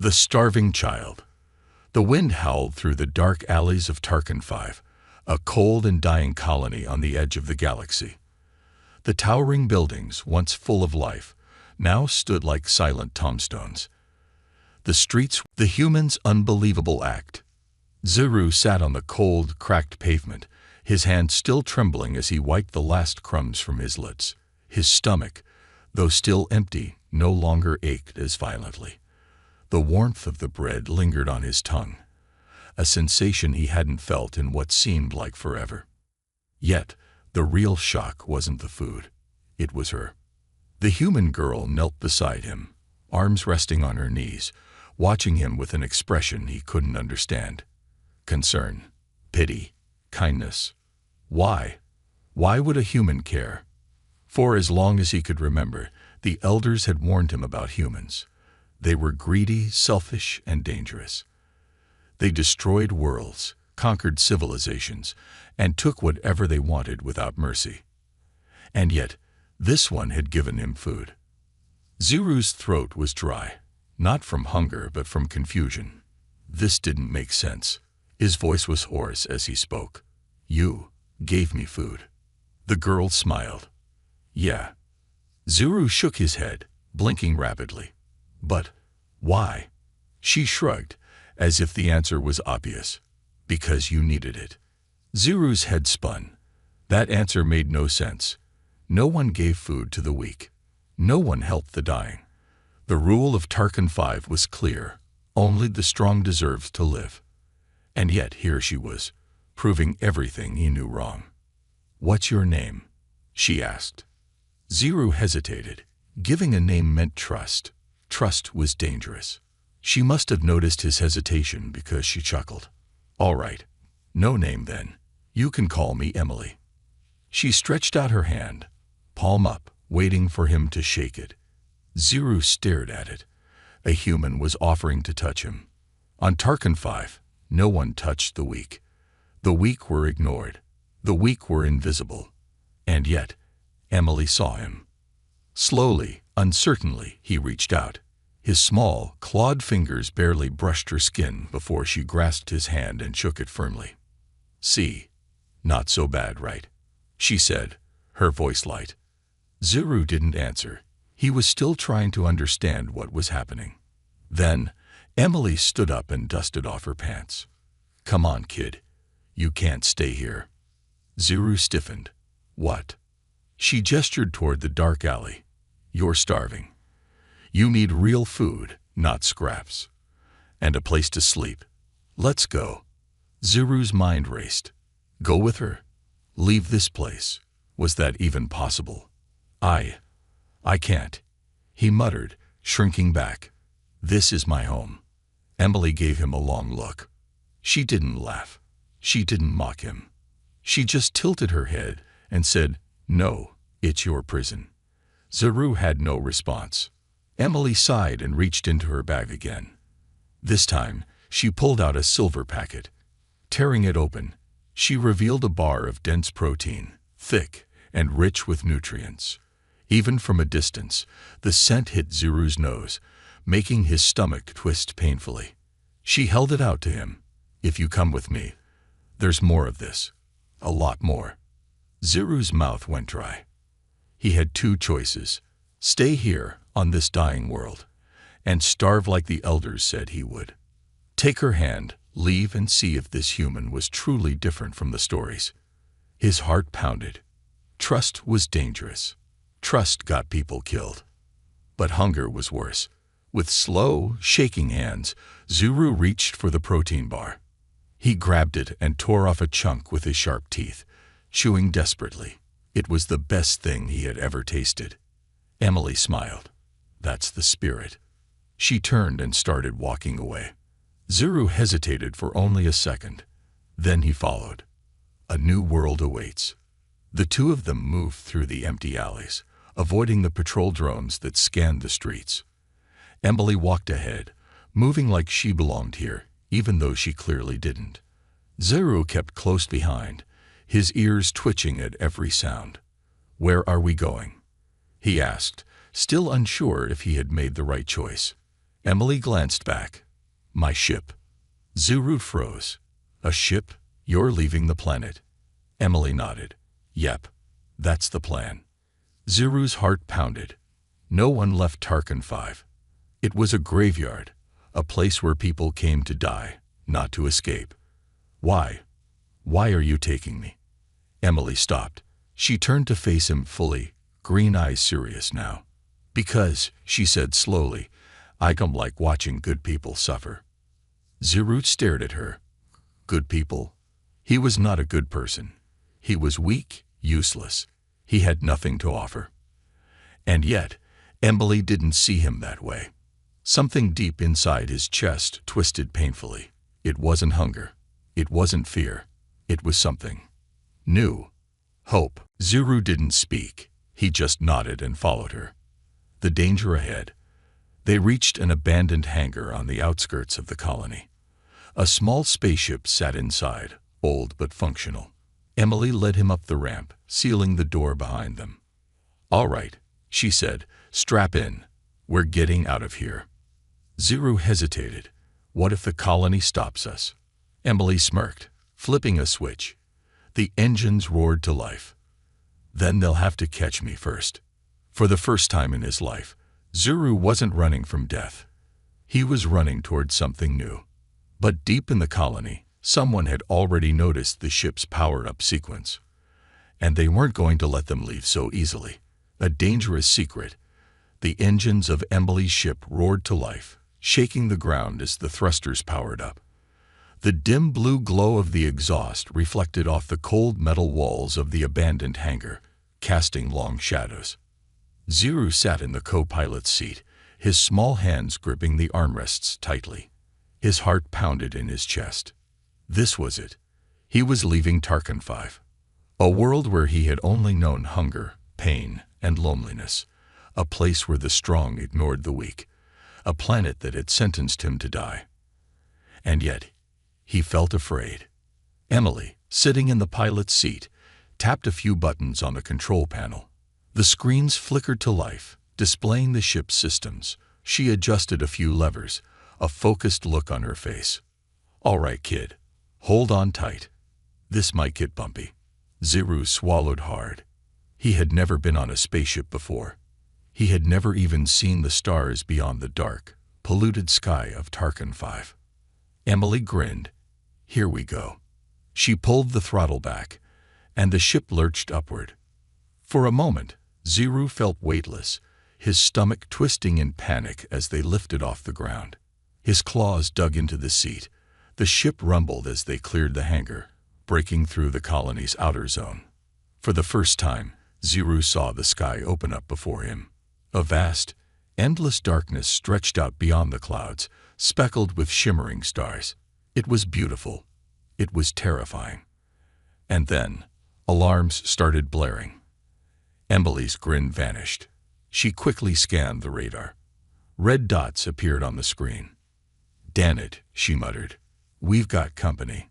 The starving child. The wind howled through the dark alleys of Tarkin 5, a cold and dying colony on the edge of the galaxy. The towering buildings, once full of life, now stood like silent tombstones. The streets, the humans' unbelievable act. Zuru sat on the cold, cracked pavement, his hand still trembling as he wiped the last crumbs from his lips. His stomach, though still empty, no longer ached as violently. The warmth of the bread lingered on his tongue, a sensation he hadn't felt in what seemed like forever. Yet, the real shock wasn't the food. It was her. The human girl knelt beside him, arms resting on her knees, watching him with an expression he couldn't understand. Concern, pity, kindness. Why? Why would a human care? For as long as he could remember, the elders had warned him about humans. They were greedy, selfish, and dangerous. They destroyed worlds, conquered civilizations, and took whatever they wanted without mercy. And yet, this one had given him food. Zuru's throat was dry, not from hunger but from confusion. This didn't make sense. His voice was hoarse as he spoke. "You gave me food." The girl smiled. "Yeah." Zuru shook his head, blinking rapidly. "But why?" She shrugged, as if the answer was obvious. "Because you needed it." Zuru's head spun. That answer made no sense. No one gave food to the weak. No one helped the dying. The rule of Tarkin 5 was clear. Only the strong deserved to live. And yet here she was, proving everything he knew wrong. "What's your name?" she asked. Zuru hesitated. Giving a name meant trust. Trust was dangerous. She must have noticed his hesitation because she chuckled. "All right. No name then. You can call me Emily." She stretched out her hand, palm up, waiting for him to shake it. Zuru stared at it. A human was offering to touch him. On Tarkin 5, no one touched the weak. The weak were ignored. The weak were invisible. And yet, Emily saw him. Slowly, uncertainly, he reached out. His small, clawed fingers barely brushed her skin before she grasped his hand and shook it firmly. "See, not so bad, right?" she said, her voice light. Zuru didn't answer. He was still trying to understand what was happening. Then, Emily stood up and dusted off her pants. "Come on, kid. You can't stay here." Zuru stiffened. "What?" She gestured toward the dark alley. "You're starving. You need real food, not scraps. And a place to sleep. Let's go." Zuru's mind raced. Go with her? Leave this place? Was that even possible? I can't," he muttered, shrinking back. "This is my home." Emily gave him a long look. She didn't laugh. She didn't mock him. She just tilted her head and said, "No, it's your prison." Zuru had no response. Emily sighed and reached into her bag again. This time, she pulled out a silver packet. Tearing it open, she revealed a bar of dense protein, thick and rich with nutrients. Even from a distance, the scent hit Zuru's nose, making his stomach twist painfully. She held it out to him. "If you come with me, there's more of this. A lot more." Zuru's mouth went dry. He had two choices: stay here on this dying world, and starve like the elders said he would. Take her hand, leave, and see if this human was truly different from the stories. His heart pounded. Trust was dangerous. Trust got people killed. But hunger was worse. With slow, shaking hands, Zuru reached for the protein bar. He grabbed it and tore off a chunk with his sharp teeth, chewing desperately. It was the best thing he had ever tasted. Emily smiled. "That's the spirit." She turned and started walking away. Zuru hesitated for only a second. Then he followed. A new world awaits. The two of them moved through the empty alleys, avoiding the patrol drones that scanned the streets. Emily walked ahead, moving like she belonged here, even though she clearly didn't. Zuru kept close behind, his ears twitching at every sound. "Where are we going?" he asked, still unsure if he had made the right choice. Emily glanced back. My ship. Zuru froze. A ship? You're leaving the planet. Emily nodded. Yep, that's the plan. Zuru's heart pounded. No one left Tarkin 5. It was a graveyard, a place where people came to die, not to escape. Why? Why are you taking me? Emily stopped. She turned to face him fully, green eyes serious now. Because, she said slowly, I don't like watching good people suffer. Zuru stared at her. Good people? He was not a good person. He was weak, useless. He had nothing to offer. And yet, Emily didn't see him that way. Something deep inside his chest twisted painfully. It wasn't hunger. It wasn't fear. It was something new. Hope. Zuru didn't speak. He just nodded and followed her. The danger ahead. They reached an abandoned hangar on the outskirts of the colony. A small spaceship sat inside, old but functional. Emily led him up the ramp, sealing the door behind them. All right, she said, strap in. We're getting out of here. Zuru hesitated. What if the colony stops us? Emily smirked, flipping a switch. The engines roared to life. Then they'll have to catch me first. For the first time in his life, Zuru wasn't running from death. He was running toward something new. But deep in the colony, someone had already noticed the ship's power-up sequence. And they weren't going to let them leave so easily. A dangerous secret. The engines of Emily's ship roared to life, shaking the ground as the thrusters powered up. The dim blue glow of the exhaust reflected off the cold metal walls of the abandoned hangar, casting long shadows. Zuru sat in the co-pilot's seat, his small hands gripping the armrests tightly. His heart pounded in his chest. This was it. He was leaving Tarkin 5. A world where he had only known hunger, pain, and loneliness. A place where the strong ignored the weak. A planet that had sentenced him to die. And yet, he felt afraid. Emily, sitting in the pilot's seat, tapped a few buttons on the control panel. The screens flickered to life, displaying the ship's systems. She adjusted a few levers, a focused look on her face. All right, kid. Hold on tight. This might get bumpy. Zuru swallowed hard. He had never been on a spaceship before. He had never even seen the stars beyond the dark, polluted sky of Tarkin 5. Emily grinned. Here we go. She pulled the throttle back, and the ship lurched upward. For a moment, Zuru felt weightless, his stomach twisting in panic as they lifted off the ground. His claws dug into the seat. The ship rumbled as they cleared the hangar, breaking through the colony's outer zone. For the first time, Zuru saw the sky open up before him. A vast, endless darkness stretched out beyond the clouds, speckled with shimmering stars. It was beautiful. It was terrifying. And then, alarms started blaring. Emily's grin vanished. She quickly scanned the radar. Red dots appeared on the screen. Damn it, she muttered. We've got company.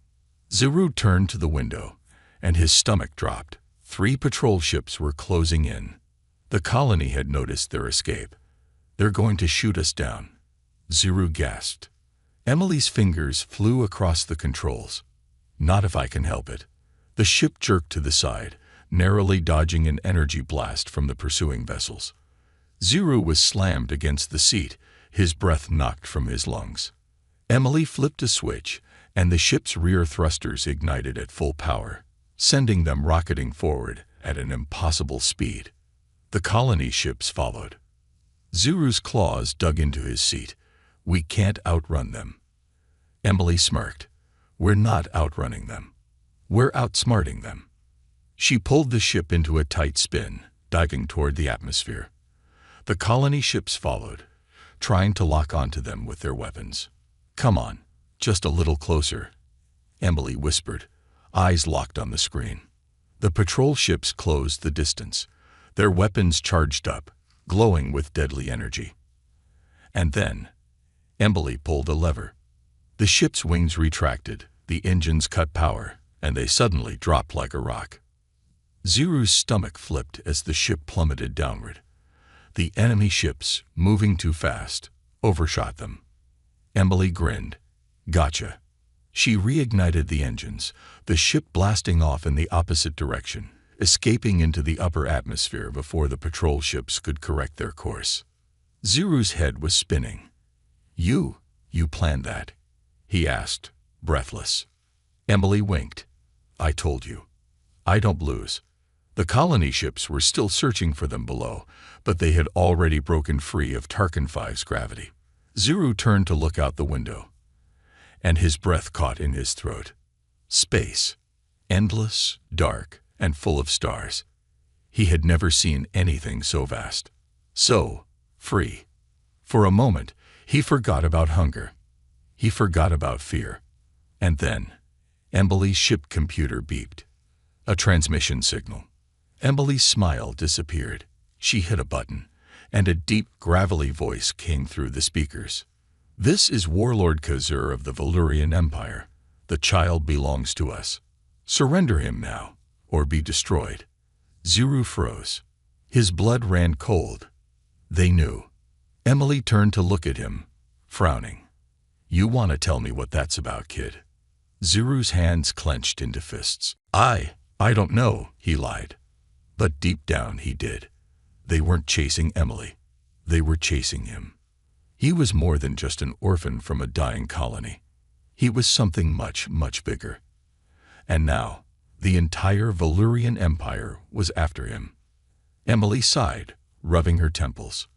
Zuru turned to the window, and his stomach dropped. 3 patrol ships were closing in. The colony had noticed their escape. They're going to shoot us down. Zuru gasped. Emily's fingers flew across the controls. Not if I can help it. The ship jerked to the side, narrowly dodging an energy blast from the pursuing vessels. Zuru was slammed against the seat, his breath knocked from his lungs. Emily flipped a switch, and the ship's rear thrusters ignited at full power, sending them rocketing forward at an impossible speed. The colony ships followed. Zuru's claws dug into his seat. We can't outrun them. Emily smirked. We're not outrunning them. We're outsmarting them. She pulled the ship into a tight spin, diving toward the atmosphere. The colony ships followed, trying to lock onto them with their weapons. Come on, just a little closer, Emily whispered, eyes locked on the screen. The patrol ships closed the distance, their weapons charged up, glowing with deadly energy. And then, Emily pulled a lever. The ship's wings retracted, the engines cut power, and they suddenly dropped like a rock. Zuru's stomach flipped as the ship plummeted downward. The enemy ships, moving too fast, overshot them. Emily grinned. Gotcha. She reignited the engines, the ship blasting off in the opposite direction, escaping into the upper atmosphere before the patrol ships could correct their course. Ziru's head was spinning. You planned that?" he asked, breathless. Emily winked. "I told you. I don't lose." The colony ships were still searching for them below, but they had already broken free of Tarkin V's gravity. Ziru turned to look out the window, and his breath caught in his throat. Space. Endless, dark, and full of stars. He had never seen anything so vast. So free. For a moment, he forgot about hunger. He forgot about fear. And then, Emily's ship computer beeped. A transmission signal. Emily's smile disappeared. She hit a button, and a deep, gravelly voice came through the speakers. "This is Warlord Khazur of the Valyrian Empire. The child belongs to us. Surrender him now, or be destroyed." Ziru froze. His blood ran cold. They knew. Emily turned to look at him, frowning. "You want to tell me what that's about, kid?" Ziru's hands clenched into fists. I don't know," he lied. But deep down he did. They weren't chasing Emily. They were chasing him. He was more than just an orphan from a dying colony. He was something much, much bigger. And now, the entire Valyrian Empire was after him. Emily sighed, rubbing her temples.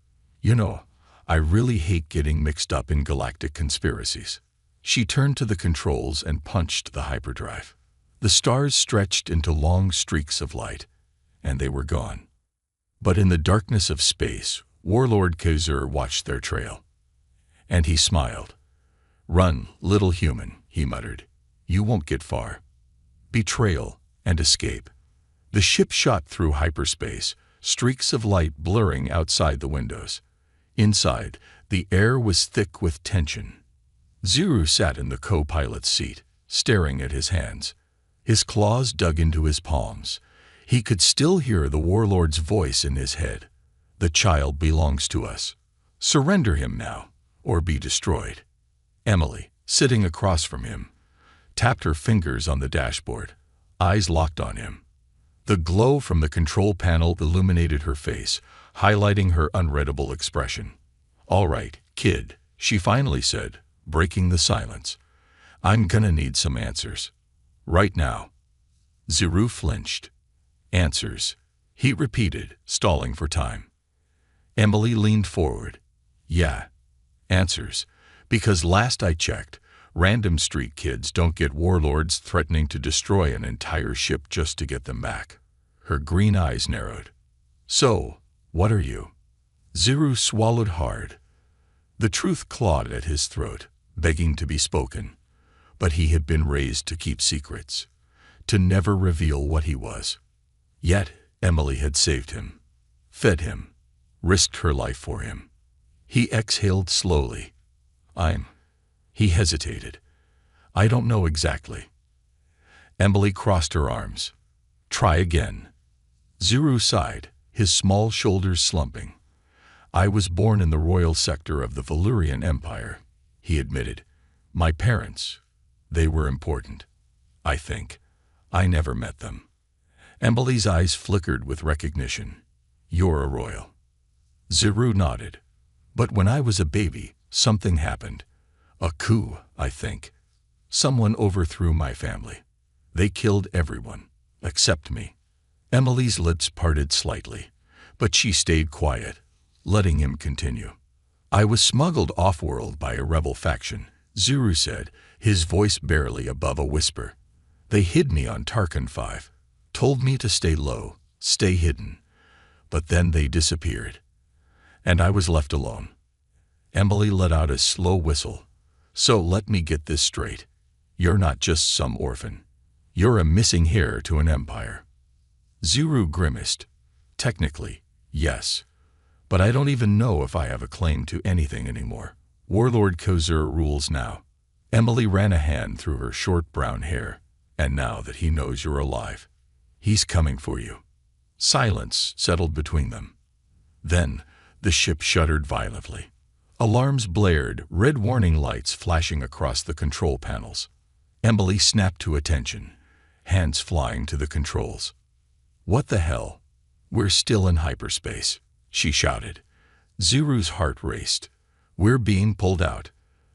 "You know, I really hate getting mixed up in galactic conspiracies." She turned to the controls and punched the hyperdrive. The stars stretched into long streaks of light, and they were gone. But in the darkness of space, Warlord Khazur watched their trail. And he smiled. "Run, little human," he muttered. "You won't get far." Betrayal and escape. The ship shot through hyperspace, streaks of light blurring outside the windows. Inside, the air was thick with tension. Ziru sat in the co-pilot's seat, staring at his hands. His claws dug into his palms. He could still hear the warlord's voice in his head. "The child belongs to us. Surrender him now, or be destroyed." Emily, sitting across from him, tapped her fingers on the dashboard, eyes locked on him. The glow from the control panel illuminated her face, highlighting her unreadable expression. "All right, kid," she finally said, breaking the silence. "I'm gonna need some answers. Right now." Ziru flinched. "Answers," he repeated, stalling for time. Emily leaned forward. "Yeah, answers. Because last I checked, random street kids don't get warlords threatening to destroy an entire ship just to get them back." Her green eyes narrowed. "So, what are you?" Ziru swallowed hard. The truth clawed at his throat, begging to be spoken. But he had been raised to keep secrets, to never reveal what he was. Yet Emily had saved him, fed him, risked her life for him. He exhaled slowly. He hesitated. "I don't know exactly." Emily crossed her arms. "Try again." Ziru sighed, his small shoulders slumping. "I was born in the royal sector of the Valyrian Empire," he admitted. "My parents, they were important. I think. I never met them." Emily's eyes flickered with recognition. "You're a royal." Ziru nodded. "But when I was a baby, something happened. A coup, I think. Someone overthrew my family. They killed everyone, except me." Emily's lips parted slightly, but she stayed quiet, letting him continue. "I was smuggled off-world by a rebel faction," Ziru said, his voice barely above a whisper. "They hid me on Tarkin 5, told me to stay low, stay hidden. But then they disappeared. And I was left alone." Emily let out a slow whistle. "So let me get this straight. You're not just some orphan. You're a missing heir to an empire." Ziru grimaced. "Technically, yes. But I don't even know if I have a claim to anything anymore. Warlord Khazur rules now." Emily ran a hand through her short brown hair. "And now that he knows you're alive, he's coming for you." Silence settled between them. Then the ship shuddered violently. Alarms blared, red warning lights flashing across the control panels. Emily snapped to attention, hands flying to the controls. "What the hell? We're still in hyperspace," she shouted. Zuru's heart raced. "We're being pulled out."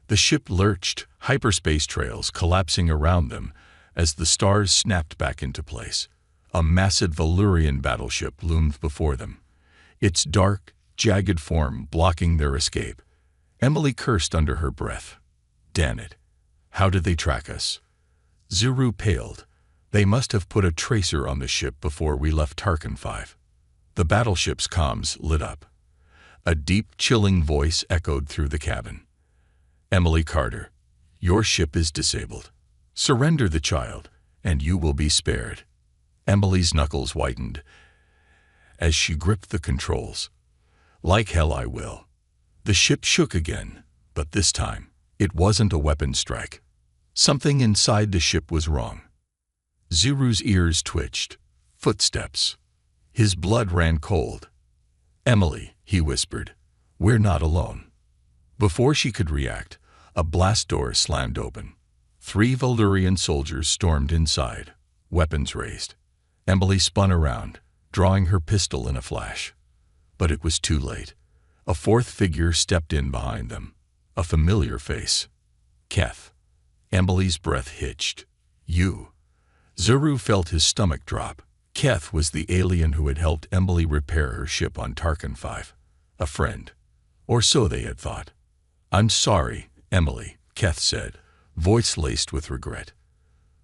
The ship lurched, hyperspace trails collapsing around them as the stars snapped back into place. A massive Valyrian battleship loomed before them, its dark, jagged form blocking their escape. Emily cursed under her breath. "Damn it. How did they track us?" Zuru paled. "They must have put a tracer on the ship before we left Tarkin 5. The battleship's comms lit up. A deep, chilling voice echoed through the cabin. "Emily Carter, your ship is disabled. Surrender the child, and you will be spared." Emily's knuckles whitened as she gripped the controls. "Like hell I will." The ship shook again, but this time, it wasn't a weapon strike. Something inside the ship was wrong. Zuru's ears twitched. Footsteps. His blood ran cold. "Emily," he whispered, "we're not alone." Before she could react, a blast door slammed open. 3 Valyrian soldiers stormed inside, weapons raised. Emily spun around, drawing her pistol in a flash. But it was too late. A 4th figure stepped in behind them, a familiar face. Keth. Emily's breath hitched. "You." Zuru felt his stomach drop. Keth was the alien who had helped Emily repair her ship on Tarkin 5. A friend. Or so they had thought. "I'm sorry, Emily," Keth said, voice laced with regret.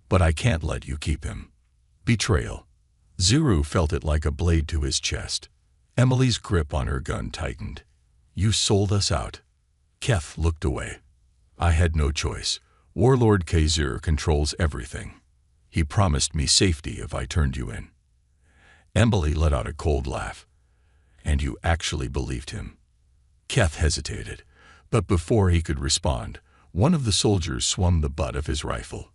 "But I can't let you keep him." Betrayal. Zuru felt it like a blade to his chest. Emily's grip on her gun tightened. "You sold us out." Keth looked away. "I had no choice. Warlord Khazir controls everything. He promised me safety if I turned you in." Emily let out a cold laugh. "And you actually believed him?" Keth hesitated, but before he could respond, one of the soldiers swung the butt of his rifle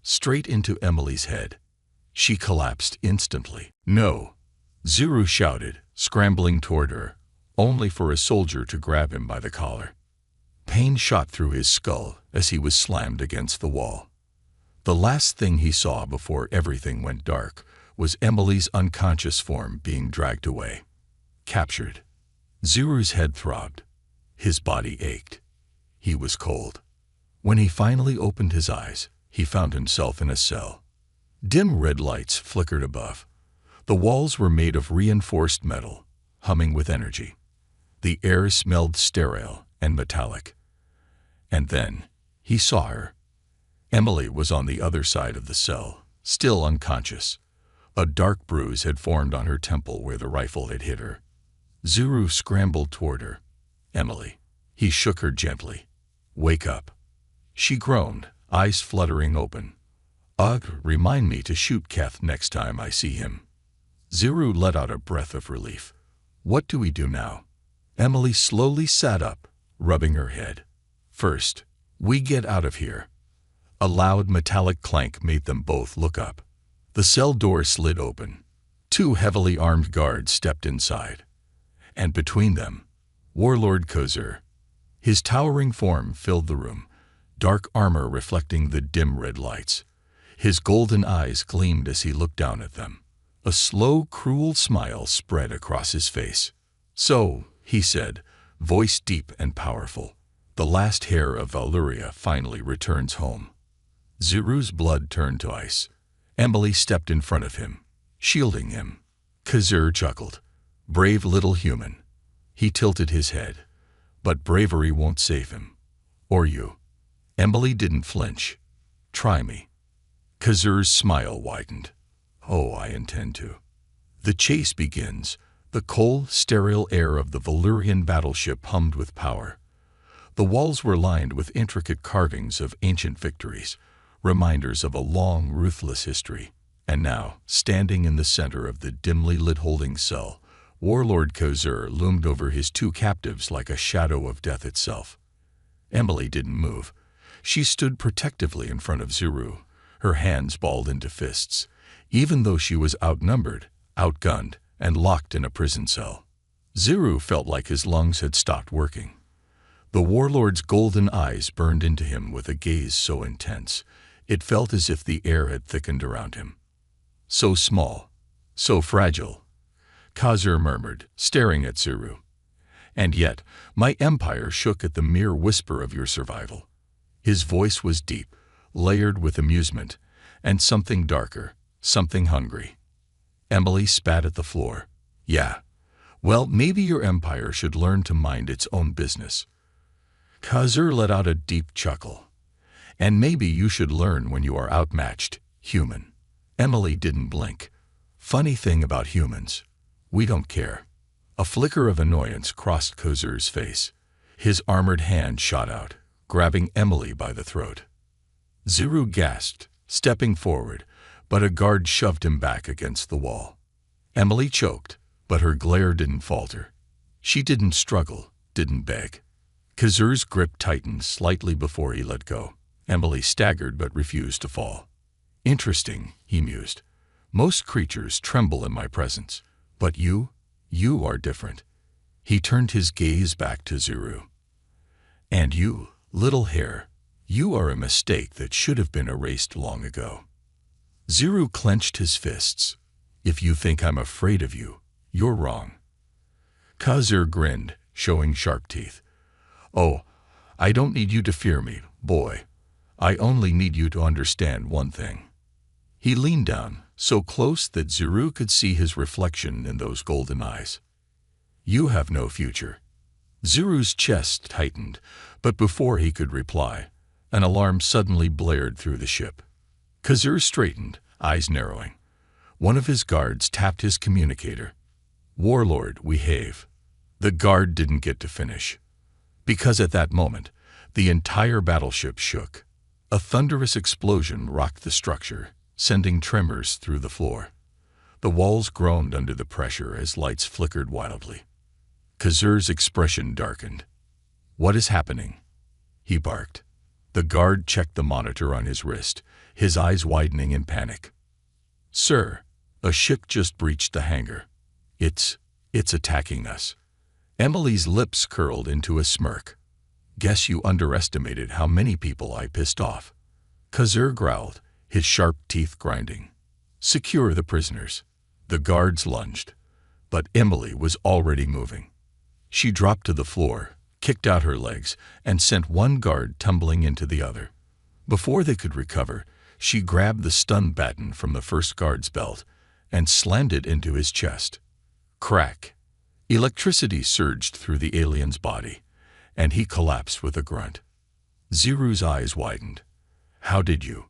straight into Emily's head. She collapsed instantly. "No!" Zuru shouted, scrambling toward her, only for a soldier to grab him by the collar. Pain shot through his skull as he was slammed against the wall. The last thing he saw before everything went dark was Emily's unconscious form being dragged away. Captured. Zuru's head throbbed. His body ached. He was cold. When he finally opened his eyes, he found himself in a cell. Dim red lights flickered above. The walls were made of reinforced metal, humming with energy. The air smelled sterile and metallic. And then he saw her. Emily was on the other side of the cell, still unconscious. A dark bruise had formed on her temple where the rifle had hit her. Zuru scrambled toward her. "Emily." He shook her gently. "Wake up." She groaned, eyes fluttering open. "Ugh, remind me to shoot Keth next time I see him." Zuru let out a breath of relief. "What do we do now?" Emily slowly sat up, rubbing her head. "First, we get out of here." A loud metallic clank made them both look up. The cell door slid open. 2 heavily armed guards stepped inside. And between them, Warlord Khazir. His towering form filled the room, dark armor reflecting the dim red lights. His golden eyes gleamed as he looked down at them. A slow, cruel smile spread across his face. "So," he said, voice deep and powerful, "the last hair of Valyria finally returns home." Zuru's blood turned to ice. Emily stepped in front of him, shielding him. Khazir chuckled. "Brave little human." He tilted his head. "But bravery won't save him. Or you." Emily didn't flinch. "Try me." Khazir's smile widened. "Oh, I intend to." The chase begins. The cold, sterile air of the Valyrian battleship hummed with power. The walls were lined with intricate carvings of ancient victories, reminders of a long, ruthless history. And now, standing in the center of the dimly lit holding cell, Warlord Khazir loomed over his 2 captives like a shadow of death itself. Emily didn't move. She stood protectively in front of Zuru, her hands balled into fists, even though she was outnumbered, outgunned, and locked in a prison cell. Zuru felt like his lungs had stopped working. The warlord's golden eyes burned into him with a gaze so intense, it felt as if the air had thickened around him. So small, so fragile, Khazur murmured, staring at Zuru. And yet, my empire shook at the mere whisper of your survival. His voice was deep, layered with amusement, and something darker, something hungry. Emily spat at the floor. Yeah, well, maybe your empire should learn to mind its own business. Khazur let out a deep chuckle. And maybe you should learn when you are outmatched, human. Emily didn't blink. Funny thing about humans, we don't care. A flicker of annoyance crossed Khazur's face. His armored hand shot out, grabbing Emily by the throat. Zuru gasped, stepping forward, but a guard shoved him back against the wall. Emily choked, but her glare didn't falter. She didn't struggle, didn't beg. Khazur's grip tightened slightly before he let go. Emily staggered but refused to fall. Interesting, he mused. Most creatures tremble in my presence, but you are different. He turned his gaze back to Zuru. And you, little hare, you are a mistake that should have been erased long ago. Zuru clenched his fists. If you think I'm afraid of you, you're wrong. Khazur grinned, showing sharp teeth. Oh, I don't need you to fear me, boy. I only need you to understand one thing. He leaned down, so close that Zuru could see his reflection in those golden eyes. You have no future. Zuru's chest tightened, but before he could reply, an alarm suddenly blared through the ship. Khazur straightened, eyes narrowing. One of his guards tapped his communicator. Warlord, we have. The guard didn't get to finish. Because at that moment, the entire battleship shook. A thunderous explosion rocked the structure, sending tremors through the floor. The walls groaned under the pressure as lights flickered wildly. Khazur's expression darkened. What is happening? He barked. The guard checked the monitor on his wrist, his eyes widening in panic. Sir, a ship just breached the hangar. It's attacking us. Emily's lips curled into a smirk. Guess you underestimated how many people I pissed off. Khazur growled, his sharp teeth grinding. Secure the prisoners. The guards lunged, but Emily was already moving. She dropped to the floor, kicked out her legs, and sent one guard tumbling into the other. Before they could recover, she grabbed the stun baton from the first guard's belt and slammed it into his chest. Crack! Electricity surged through the alien's body, and he collapsed with a grunt. Zuru's eyes widened. How did you?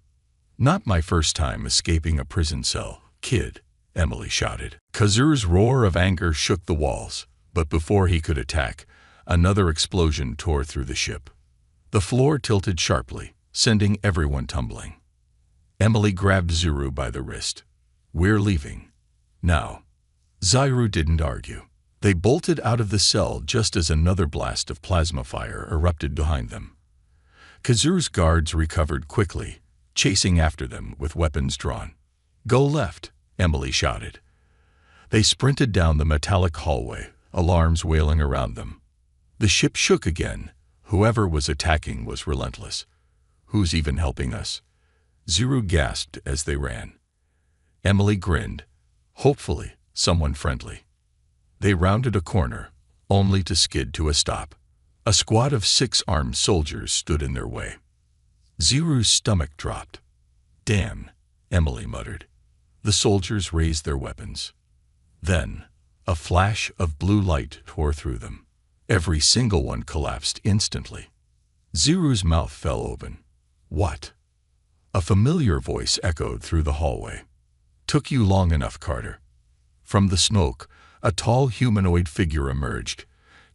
Not my first time escaping a prison cell, kid, Emily shouted. Khazur's roar of anger shook the walls, but before he could attack, another explosion tore through the ship. The floor tilted sharply, sending everyone tumbling. Emily grabbed Zuru by the wrist. We're leaving. Now. Zuru didn't argue. They bolted out of the cell just as another blast of plasma fire erupted behind them. Khazur's guards recovered quickly, chasing after them with weapons drawn. Go left, Emily shouted. They sprinted down the metallic hallway, alarms wailing around them. The ship shook again. Whoever was attacking was relentless. Who's even helping us? Zuru gasped as they ran. Emily grinned. Hopefully, someone friendly. They rounded a corner, only to skid to a stop. A squad of 6 armed soldiers stood in their way. Zuru's stomach dropped. Damn, Emily muttered. The soldiers raised their weapons. Then, a flash of blue light tore through them. Every single one collapsed instantly. Zuru's mouth fell open. What? A familiar voice echoed through the hallway. Took you long enough, Carter. From the smoke, a tall humanoid figure emerged,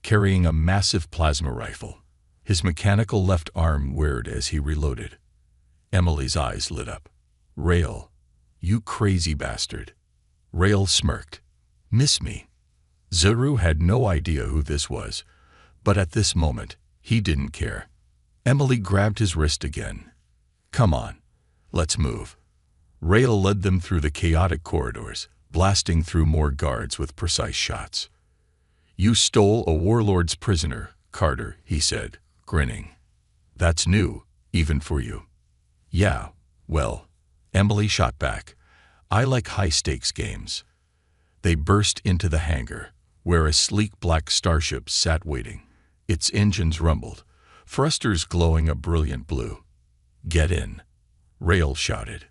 carrying a massive plasma rifle. His mechanical left arm whirred as he reloaded. Emily's eyes lit up. Rail, you crazy bastard. Rail smirked. Miss me. Zuru had no idea who this was, but at this moment, he didn't care. Emily grabbed his wrist again. Come on, let's move. Rail led them through the chaotic corridors, blasting through more guards with precise shots. You stole a warlord's prisoner, Carter, he said, grinning. That's new, even for you. Yeah, well, Emily shot back. I like high-stakes games. They burst into the hangar, where a sleek black starship sat waiting. Its engines rumbled, thrusters glowing a brilliant blue. Get in, Rail shouted.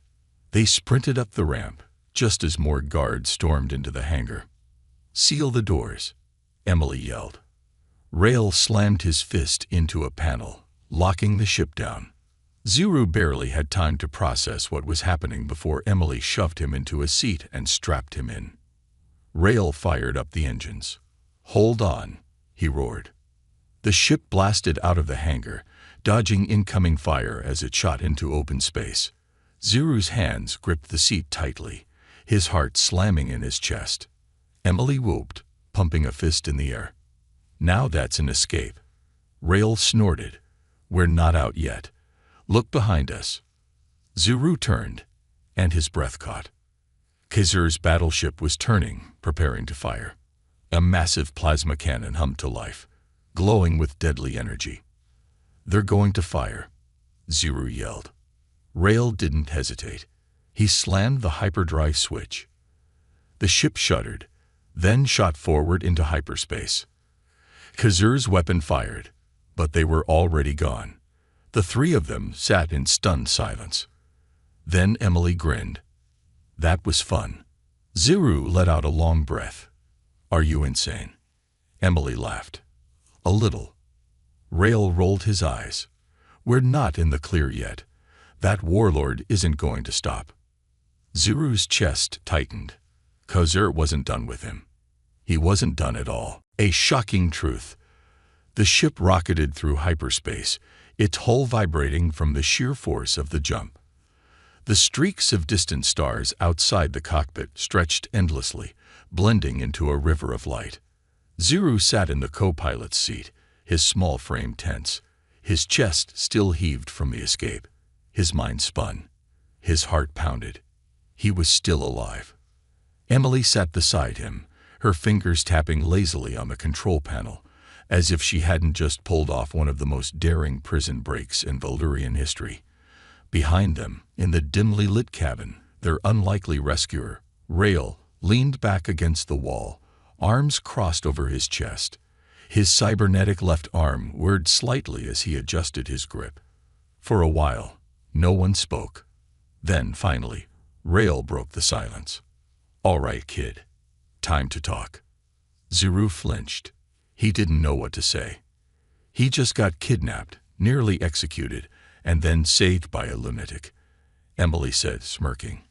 They sprinted up the ramp, just as more guards stormed into the hangar. Seal the doors, Emily yelled. Rail slammed his fist into a panel, locking the ship down. Zuru barely had time to process what was happening before Emily shoved him into a seat and strapped him in. Rail fired up the engines. Hold on, he roared. The ship blasted out of the hangar, dodging incoming fire as it shot into open space. Zuru's hands gripped the seat tightly, his heart slamming in his chest. Emily whooped, pumping a fist in the air. Now that's an escape. Rail snorted. We're not out yet. Look behind us. Zuru turned, and his breath caught. Khizr's battleship was turning, preparing to fire. A massive plasma cannon hummed to life, glowing with deadly energy. They're going to fire, Zuru yelled. Rail didn't hesitate. He slammed the hyperdrive switch. The ship shuddered, then shot forward into hyperspace. Khizr's weapon fired, but they were already gone. The three of them sat in stunned silence. Then Emily grinned. That was fun. Zuru let out a long breath. Are you insane? Emily laughed. A little. Rail rolled his eyes. We're not in the clear yet. That warlord isn't going to stop. Zuru's chest tightened. Khizr wasn't done with him. He wasn't done at all. A shocking truth. The ship rocketed through hyperspace, its hull vibrating from the sheer force of the jump. The streaks of distant stars outside the cockpit stretched endlessly, blending into a river of light. Zuru sat in the co-pilot's seat, his small frame tense. His chest still heaved from the escape. His mind spun. His heart pounded. He was still alive. Emily sat beside him, her fingers tapping lazily on the control panel, as if she hadn't just pulled off one of the most daring prison breaks in Valyrian history. Behind them, in the dimly lit cabin, their unlikely rescuer, Rail, leaned back against the wall, arms crossed over his chest. His cybernetic left arm whirred slightly as he adjusted his grip. For a while, no one spoke. Then, finally, Rail broke the silence. All right, kid. Time to talk. Zuru flinched. He didn't know what to say. He just got kidnapped, nearly executed, and then saved by a lunatic. Emily said, smirking.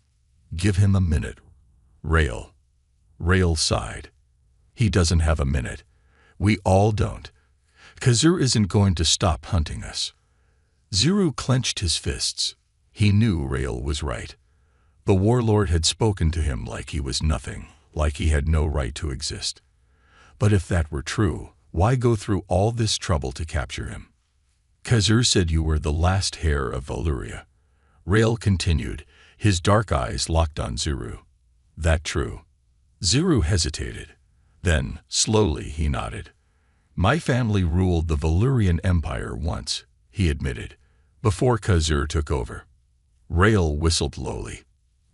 Give him a minute. Rail. Rail sighed. He doesn't have a minute. We all don't. Khizr isn't going to stop hunting us. Zuru clenched his fists. He knew Rail was right. The warlord had spoken to him like he was nothing, like he had no right to exist. But if that were true, why go through all this trouble to capture him? Khizr said you were the last heir of Valyria. Rail continued, his dark eyes locked on Zuru. That true? Zuru hesitated. Then, slowly, he nodded. My family ruled the Valyrian Empire once, he admitted, before Khizr took over. Rail whistled lowly.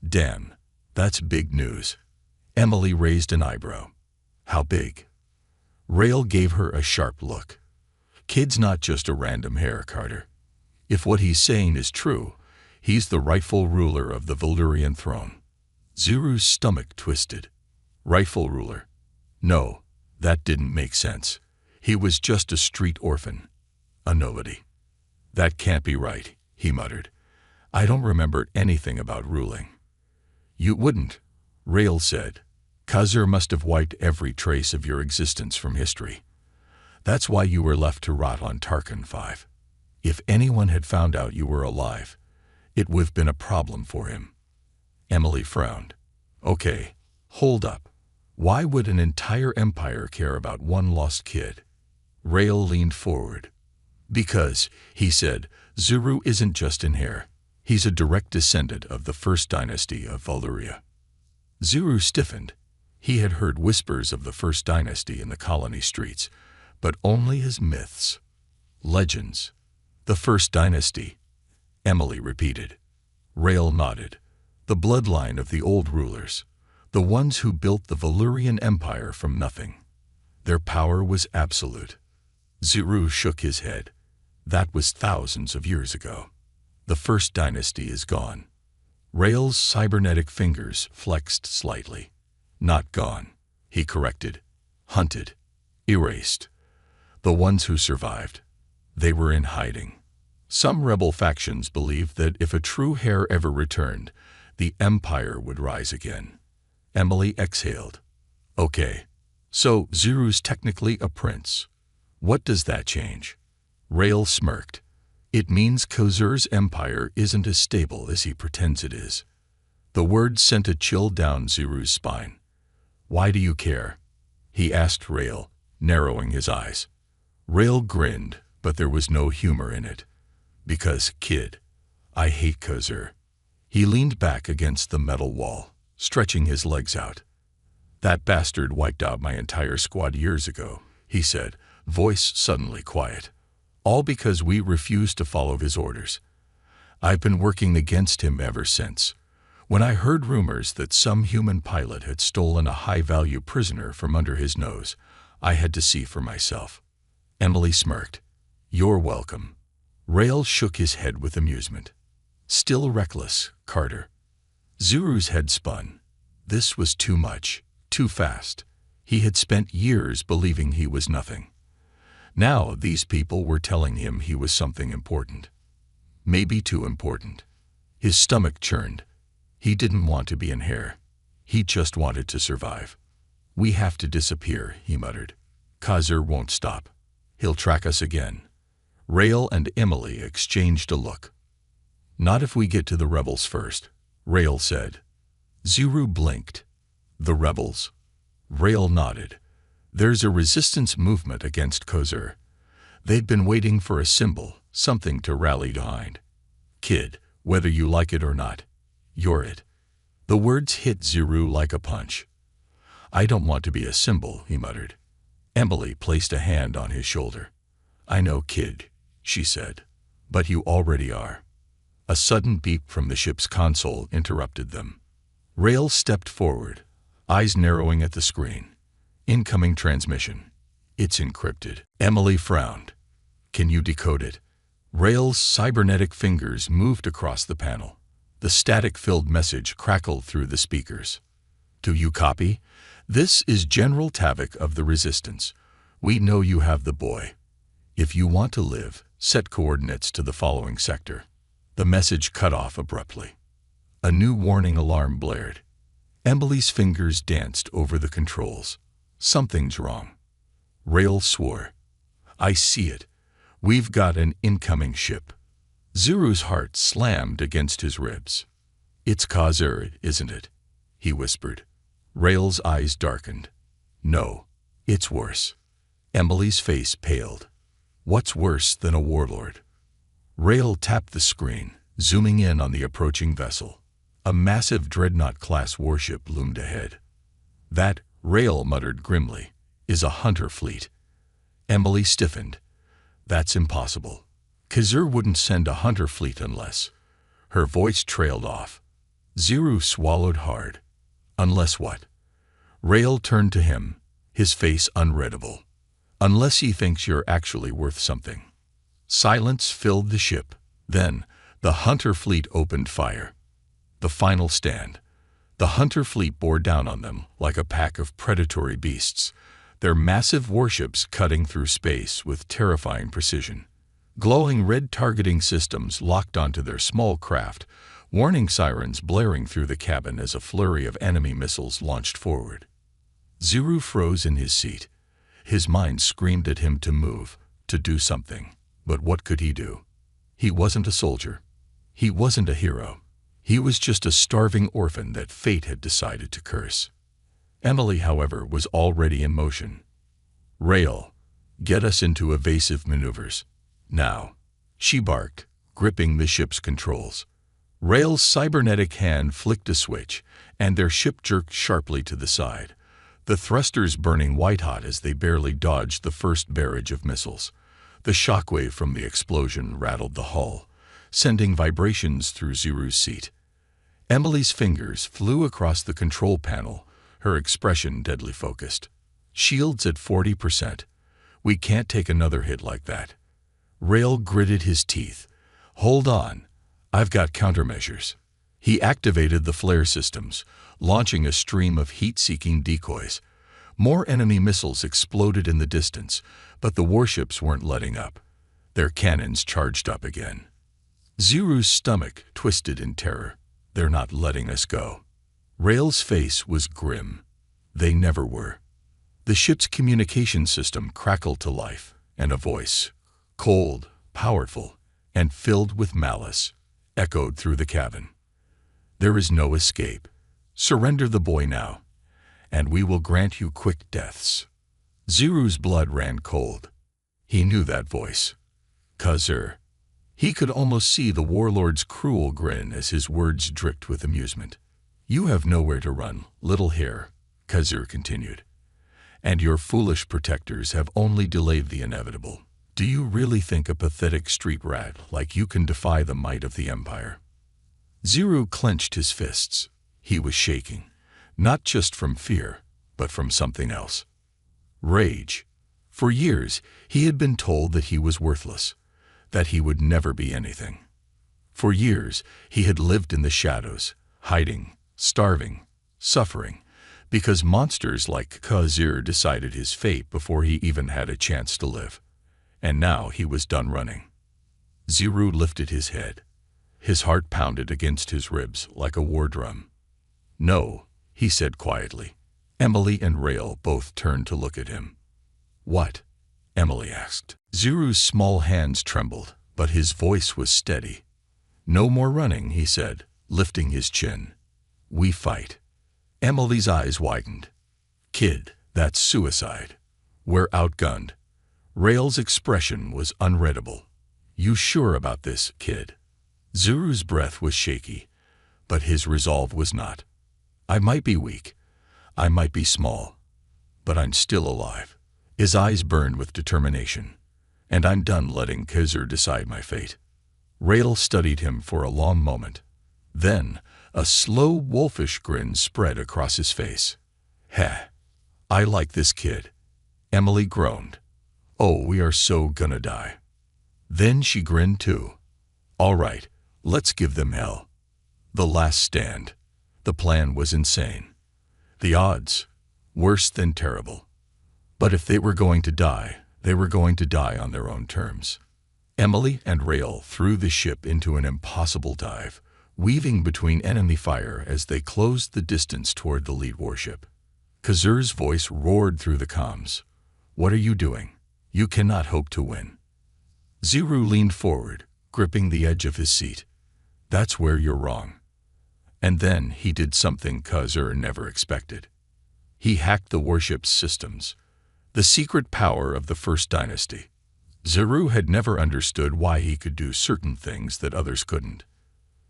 Damn, that's big news. Emily raised an eyebrow. How big? Rail gave her a sharp look. Kid's not just a random heir, Carter. If what he's saying is true, he's the rightful ruler of the Valyrian throne. Zuru's stomach twisted. Rightful ruler? No, that didn't make sense. He was just a street orphan. A nobody. That can't be right, he muttered. I don't remember anything about ruling. You wouldn't, Rail said. Khizr must have wiped every trace of your existence from history. That's why you were left to rot on Tarkin 5. If anyone had found out you were alive, it would have been a problem for him. Emily frowned. Okay, hold up. Why would an entire empire care about one lost kid? Rail leaned forward. Because, he said, Zuru isn't just an heir. He's a direct descendant of the first dynasty of Valyria. Zuru stiffened. He had heard whispers of the first dynasty in the colony streets, but only as myths, legends. The First Dynasty, Emily repeated. Rael nodded. The bloodline of the old rulers, the ones who built the Valyrian Empire from nothing. Their power was absolute. Zuru shook his head. That was thousands of years ago. The First Dynasty is gone. Rael's cybernetic fingers flexed slightly. Not gone, he corrected. Hunted. Erased. The ones who survived, they were in hiding. Some rebel factions believed that if a true heir ever returned, the Empire would rise again. Emily exhaled. Okay, so Zuru's technically a prince. What does that change? Rael smirked. It means Khazur's empire isn't as stable as he pretends it is. The word sent a chill down Zuru's spine. Why do you care? He asked Rael, narrowing his eyes. Rael grinned, but there was no humor in it. Because, kid, I hate Khazur. He leaned back against the metal wall, stretching his legs out. That bastard wiped out my entire squad years ago, he said, voice suddenly quiet. All because we refused to follow his orders. I've been working against him ever since. When I heard rumors that some human pilot had stolen a high-value prisoner from under his nose, I had to see for myself. Emily smirked. You're welcome. Rael shook his head with amusement. Still reckless, Carter. Zuru's head spun. This was too much, too fast. He had spent years believing he was nothing. Now these people were telling him he was something important. Maybe too important. His stomach churned. He didn't want to be in hair. He just wanted to survive. We have to disappear, he muttered. Khazur won't stop. He'll track us again. Rael and Emily exchanged a look. Not if we get to the rebels first, Rael said. Zuru blinked. The rebels? Rael nodded. There's a resistance movement against Khazur. They'd been waiting for a symbol, something to rally behind. Kid, whether you like it or not, you're it. The words hit Zuru like a punch. I don't want to be a symbol, he muttered. Emily placed a hand on his shoulder. I know, kid, she said, but you already are. A sudden beep from the ship's console interrupted them. Rael stepped forward, eyes narrowing at the screen. Incoming transmission. It's encrypted. Emily frowned. Can you decode it? Rael's cybernetic fingers moved across the panel. The static-filled message crackled through the speakers. Do you copy? This is General Tavik of the Resistance. We know you have the boy. If you want to live, set coordinates to the following sector. The message cut off abruptly. A new warning alarm blared. Emily's fingers danced over the controls. Something's wrong. Rael swore. I see it. We've got an incoming ship. Zuru's heart slammed against his ribs. It's Khazur, isn't it? He whispered. Rael's eyes darkened. No, it's worse. Emily's face paled. What's worse than a warlord? Rael tapped the screen, zooming in on the approaching vessel. A massive dreadnought-class warship loomed ahead. That, Rael muttered grimly, is a hunter fleet. Emily stiffened. That's impossible. Khazur wouldn't send a hunter fleet unless... Her voice trailed off. Zuru swallowed hard. Unless what? Rael turned to him, his face unreadable. Unless he thinks you're actually worth something. Silence filled the ship. Then, the hunter fleet opened fire. The final stand. The hunter fleet bore down on them like a pack of predatory beasts, their massive warships cutting through space with terrifying precision. Glowing red targeting systems locked onto their small craft, warning sirens blaring through the cabin as a flurry of enemy missiles launched forward. Zuru froze in his seat. His mind screamed at him to move, to do something. But what could he do? He wasn't a soldier. He wasn't a hero. He was just a starving orphan that fate had decided to curse. Emily, however, was already in motion. Rael, get us into evasive maneuvers. Now, she barked, gripping the ship's controls. Rael's cybernetic hand flicked a switch, and their ship jerked sharply to the side. the thrusters burning white-hot as they barely dodged the first barrage of missiles. The shockwave from the explosion rattled the hull, sending vibrations through Ziru's seat. Emily's fingers flew across the control panel, her expression deadly focused. "Shields at 40%. We can't take another hit like that." Rail gritted his teeth. "Hold on. I've got countermeasures." He activated the flare systems, launching a stream of heat-seeking decoys. More enemy missiles exploded in the distance, but the warships weren't letting up. Their cannons charged up again. Ziru's stomach twisted in terror. "They're not letting us go." Rail's face was grim. They never were. The ship's communication system crackled to life, and a voice, cold, powerful, and filled with malice, echoed through the cabin. "There is no escape. Surrender the boy now, and we will grant you quick deaths." Ziru's blood ran cold. He knew that voice. Khazur. He could almost see the warlord's cruel grin as his words dripped with amusement. "You have nowhere to run, little hare," Khazur continued. "And your foolish protectors have only delayed the inevitable. Do you really think a pathetic street rat like you can defy the might of the Empire?" Ziru clenched his fists. He was shaking, not just from fear, but from something else. Rage. For years, he had been told that he was worthless, that he would never be anything. For years, he had lived in the shadows, hiding, starving, suffering, because monsters like Khazur decided his fate before he even had a chance to live. And now he was done running. Ziru lifted his head. His heart pounded against his ribs like a war drum. "No," he said quietly. Emily and Rail both turned to look at him. "What?" Emily asked. Ziru's small hands trembled, but his voice was steady. "No more running," he said, lifting his chin. "We fight." Emily's eyes widened. "Kid, that's suicide. We're outgunned." Rail's expression was unreadable. "You sure about this, kid?" Ziru's breath was shaky, but his resolve was not. "I might be weak. I might be small. But I'm still alive." His eyes burned with determination. "And I'm done letting Khazur decide my fate." Rail studied him for a long moment. Then, a slow, wolfish grin spread across his face. "Heh, I like this kid." Emily groaned. "Oh, we are so gonna die." Then she grinned too. "All right, let's give them hell." The last stand. The plan was insane. The odds, worse than terrible. But if they were going to die, they were going to die on their own terms. Emily and Rail threw the ship into an impossible dive, weaving between enemy fire as they closed the distance toward the lead warship. Khazur's voice roared through the comms. "What are you doing? You cannot hope to win." Ziru leaned forward, gripping the edge of his seat. "That's where you're wrong." And then he did something Khazur never expected. He hacked the warship's systems, the secret power of the First Dynasty. Ziru had never understood why he could do certain things that others couldn't.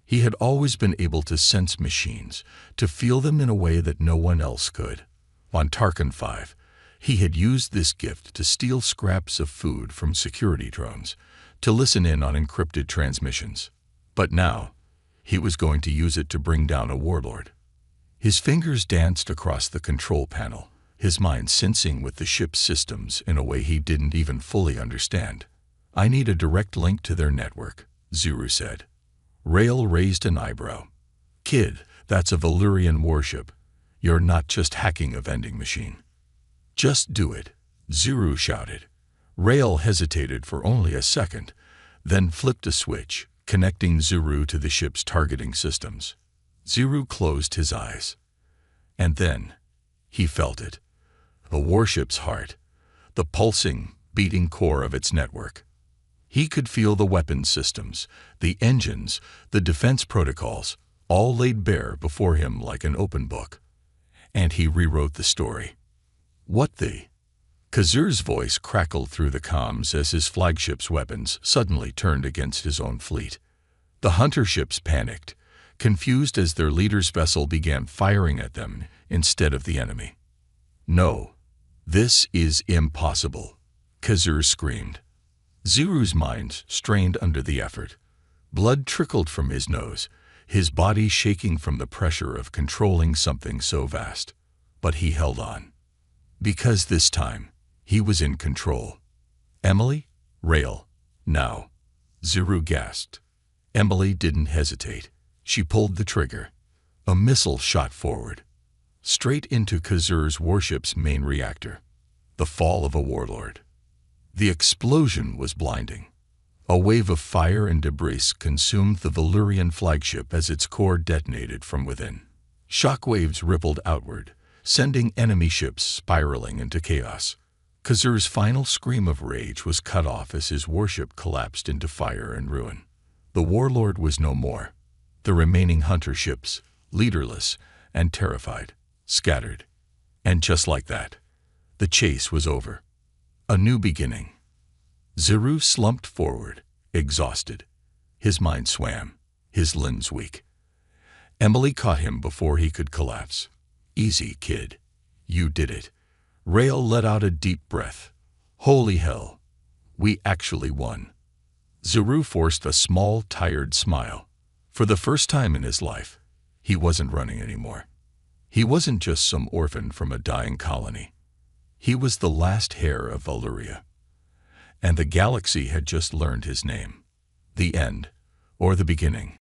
He had always been able to sense machines, to feel them in a way that no one else could. On Tarkin V, he had used this gift to steal scraps of food from security drones, to listen in on encrypted transmissions. But now, he was going to use it to bring down a warlord. His fingers danced across the control panel, his mind sensing with the ship's systems in a way he didn't even fully understand. "I need a direct link to their network," Ziru said. Rail raised an eyebrow. "Kid, that's a Valyrian warship. You're not just hacking a vending machine." "Just do it," Ziru shouted. Rail hesitated for only a second, then flipped a switch, connecting Ziru to the ship's targeting systems. Ziru closed his eyes. And then, he felt it. The warship's heart, the pulsing, beating core of its network. He could feel the weapons systems, the engines, the defense protocols, all laid bare before him like an open book. And he rewrote the story. "What the?" Khazur's voice crackled through the comms as his flagship's weapons suddenly turned against his own fleet. The hunter ships panicked, confused as their leader's vessel began firing at them instead of the enemy. "No, this is impossible," Khazur screamed. Zuru's mind strained under the effort. Blood trickled from his nose, his body shaking from the pressure of controlling something so vast. But he held on. Because this time, he was in control. "Emily? Rail. Now." Zuru gasped. Emily didn't hesitate. She pulled the trigger. A missile shot forward, straight into Khazur's warship's main reactor. The fall of a warlord. The explosion was blinding. A wave of fire and debris consumed the Valyrian flagship as its core detonated from within. Shockwaves rippled outward, sending enemy ships spiraling into chaos. Khazur's final scream of rage was cut off as his warship collapsed into fire and ruin. The warlord was no more. The remaining hunter ships, leaderless and terrified, scattered. And just like that, the chase was over. A new beginning. Zuru slumped forward, exhausted. His mind swam, his limbs weak. Emily caught him before he could collapse. "Easy, kid. You did it." Rael let out a deep breath. "Holy hell. We actually won." Zuru forced a small, tired smile. For the first time in his life, he wasn't running anymore. He wasn't just some orphan from a dying colony. He was the last heir of Valyria. And the galaxy had just learned his name. The end, or the beginning.